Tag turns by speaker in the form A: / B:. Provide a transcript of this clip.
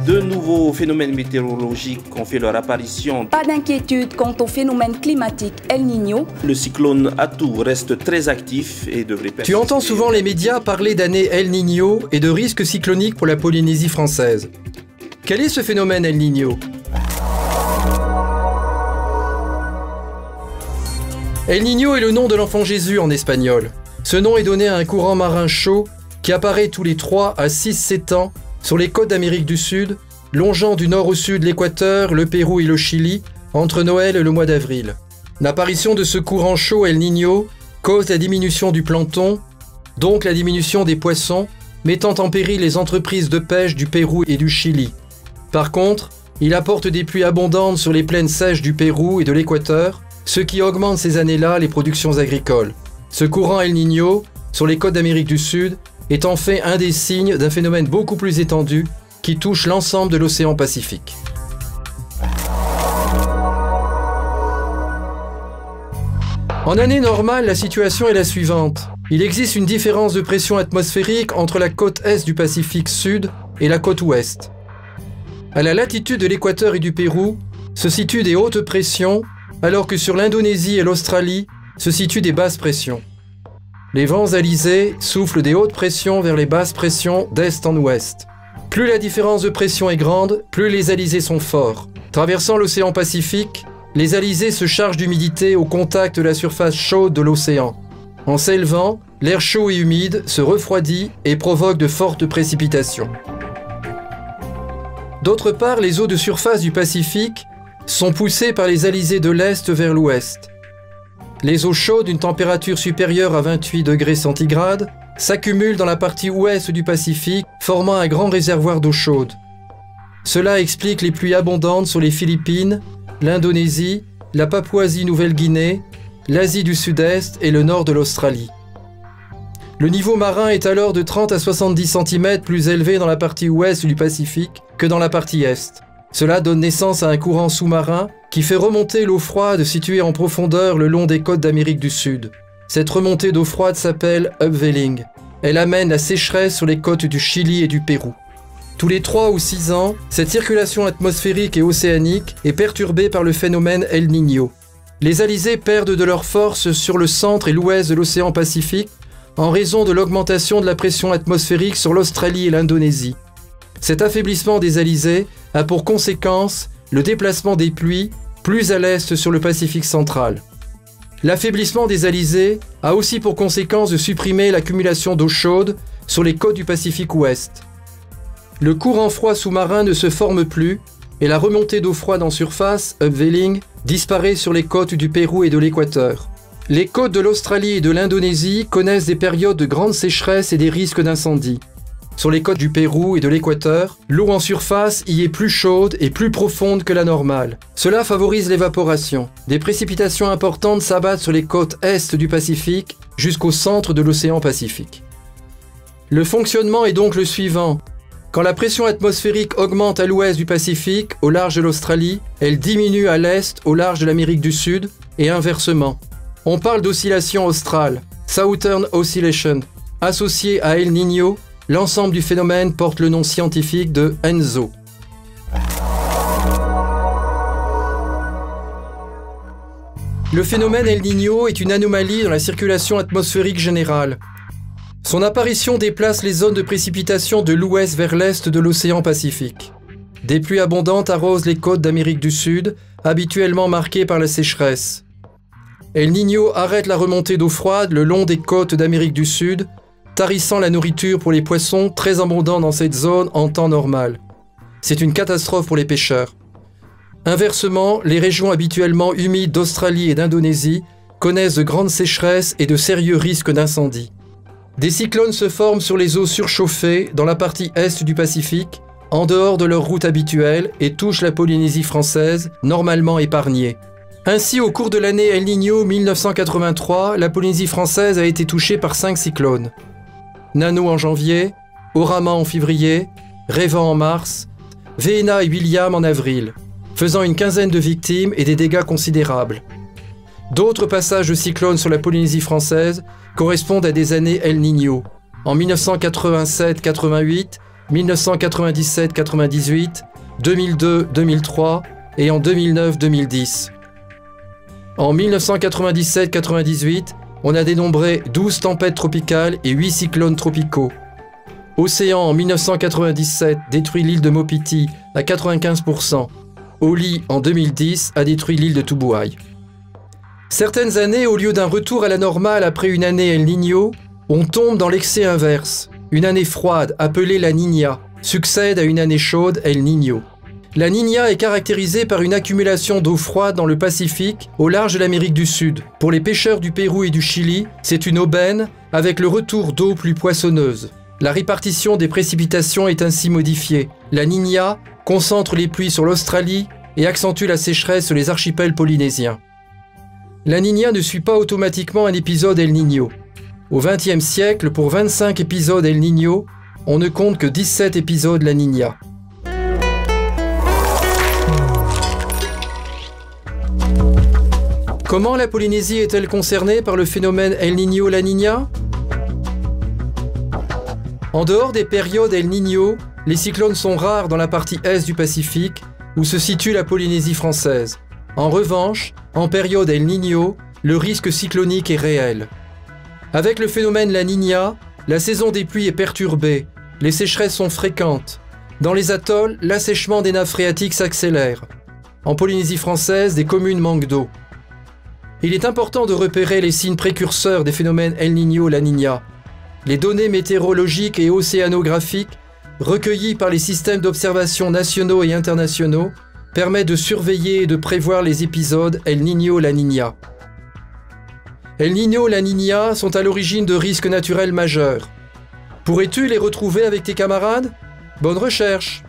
A: De nouveaux phénomènes météorologiques ont fait leur apparition.
B: Pas d'inquiétude quant au phénomène climatique El Niño.
A: Le cyclone Atou reste très actif et devrait persister.
C: Tu entends souvent les médias parler d'année El Niño et de risques cycloniques pour la Polynésie française. Quel est ce phénomène El Niño? El Niño est le nom de l'enfant Jésus en espagnol. Ce nom est donné à un courant marin chaud qui apparaît tous les 3 à 6-7 ans sur les côtes d'Amérique du Sud, longeant du nord au sud l'Équateur, le Pérou et le Chili, entre Noël et le mois d'avril. L'apparition de ce courant chaud El Niño cause la diminution du plancton, donc la diminution des poissons, mettant en péril les entreprises de pêche du Pérou et du Chili. Par contre, il apporte des pluies abondantes sur les plaines sèches du Pérou et de l'Équateur, ce qui augmente ces années-là les productions agricoles. Ce courant El Niño, sur les côtes d'Amérique du Sud, est en fait un des signes d'un phénomène beaucoup plus étendu qui touche l'ensemble de l'océan Pacifique. En année normale, la situation est la suivante. Il existe une différence de pression atmosphérique entre la côte est du Pacifique Sud et la côte ouest. À la latitude de l'Équateur et du Pérou se situent des hautes pressions, alors que sur l'Indonésie et l'Australie se situent des basses pressions. Les vents alizés soufflent des hautes pressions vers les basses pressions d'est en ouest. Plus la différence de pression est grande, plus les alizés sont forts. Traversant l'océan Pacifique, les alizés se chargent d'humidité au contact de la surface chaude de l'océan. En s'élevant, l'air chaud et humide se refroidit et provoque de fortes précipitations. D'autre part, les eaux de surface du Pacifique sont poussées par les alizés de l'est vers l'ouest. Les eaux chaudes d'une température supérieure à 28 degrés centigrades s'accumulent dans la partie ouest du Pacifique, formant un grand réservoir d'eau chaude. Cela explique les pluies abondantes sur les Philippines, l'Indonésie, la Papouasie-Nouvelle-Guinée, l'Asie du Sud-Est et le nord de l'Australie. Le niveau marin est alors de 30 à 70 cm plus élevé dans la partie ouest du Pacifique que dans la partie est. Cela donne naissance à un courant sous-marin qui fait remonter l'eau froide située en profondeur le long des côtes d'Amérique du Sud. Cette remontée d'eau froide s'appelle upwelling. Elle amène la sécheresse sur les côtes du Chili et du Pérou. Tous les 3 ou 6 ans, cette circulation atmosphérique et océanique est perturbée par le phénomène El Niño. Les alizés perdent de leur force sur le centre et l'ouest de l'océan Pacifique en raison de l'augmentation de la pression atmosphérique sur l'Australie et l'Indonésie. Cet affaiblissement des alizés a pour conséquence le déplacement des pluies plus à l'est sur le Pacifique central. L'affaiblissement des alizés a aussi pour conséquence de supprimer l'accumulation d'eau chaude sur les côtes du Pacifique ouest. Le courant froid sous-marin ne se forme plus et la remontée d'eau froide en surface, upwelling, disparaît sur les côtes du Pérou et de l'Équateur. Les côtes de l'Australie et de l'Indonésie connaissent des périodes de grande sécheresse et des risques d'incendie. Sur les côtes du Pérou et de l'Équateur, l'eau en surface y est plus chaude et plus profonde que la normale. Cela favorise l'évaporation. Des précipitations importantes s'abattent sur les côtes est du Pacifique jusqu'au centre de l'océan Pacifique. Le fonctionnement est donc le suivant. Quand la pression atmosphérique augmente à l'ouest du Pacifique, au large de l'Australie, elle diminue à l'est, au large de l'Amérique du Sud, et inversement. On parle d'oscillation australe, Southern Oscillation, associée à El Niño. L'ensemble du phénomène porte le nom scientifique de ENSO. Le phénomène El Niño est une anomalie dans la circulation atmosphérique générale. Son apparition déplace les zones de précipitation de l'ouest vers l'est de l'océan Pacifique. Des pluies abondantes arrosent les côtes d'Amérique du Sud, habituellement marquées par la sécheresse. El Niño arrête la remontée d'eau froide le long des côtes d'Amérique du Sud, tarissant la nourriture pour les poissons très abondants dans cette zone en temps normal. C'est une catastrophe pour les pêcheurs. Inversement, les régions habituellement humides d'Australie et d'Indonésie connaissent de grandes sécheresses et de sérieux risques d'incendie. Des cyclones se forment sur les eaux surchauffées dans la partie est du Pacifique, en dehors de leur route habituelle et touchent la Polynésie française, normalement épargnée. Ainsi, au cours de l'année El Niño 1983, la Polynésie française a été touchée par 5 cyclones. Nano en janvier, Orama en février, Révan en mars, Veena et William en avril, faisant une quinzaine de victimes et des dégâts considérables. D'autres passages de cyclones sur la Polynésie française correspondent à des années El Niño. En 1987-88, 1997-98, 2002-2003 et en 2009-2010. En 1997-98, on a dénombré 12 tempêtes tropicales et 8 cyclones tropicaux. Océan en 1997 détruit l'île de Mopiti à 95%. Oli en 2010 a détruit l'île de Tubuai. Certaines années, au lieu d'un retour à la normale après une année El Niño, on tombe dans l'excès inverse. Une année froide, appelée la Niña, succède à une année chaude El Niño. La Niña est caractérisée par une accumulation d'eau froide dans le Pacifique, au large de l'Amérique du Sud. Pour les pêcheurs du Pérou et du Chili, c'est une aubaine avec le retour d'eau plus poissonneuse. La répartition des précipitations est ainsi modifiée. La Niña concentre les pluies sur l'Australie et accentue la sécheresse sur les archipels polynésiens. La Niña ne suit pas automatiquement un épisode El Niño. Au XXe siècle, pour 25 épisodes El Niño, on ne compte que 17 épisodes La Niña. Comment la Polynésie est-elle concernée par le phénomène El Niño-La Niña ? En dehors des périodes El Niño, les cyclones sont rares dans la partie est du Pacifique, où se situe la Polynésie française. En revanche, en période El Niño, le risque cyclonique est réel. Avec le phénomène La Niña, la saison des pluies est perturbée, les sécheresses sont fréquentes. Dans les atolls, l'assèchement des nappes phréatiques s'accélère. En Polynésie française, des communes manquent d'eau. Il est important de repérer les signes précurseurs des phénomènes El Niño-La Niña. Les données météorologiques et océanographiques, recueillies par les systèmes d'observation nationaux et internationaux, permettent de surveiller et de prévoir les épisodes El Niño-La Niña. El Niño-La Niña sont à l'origine de risques naturels majeurs. Pourrais-tu les retrouver avec tes camarades ? Bonne recherche!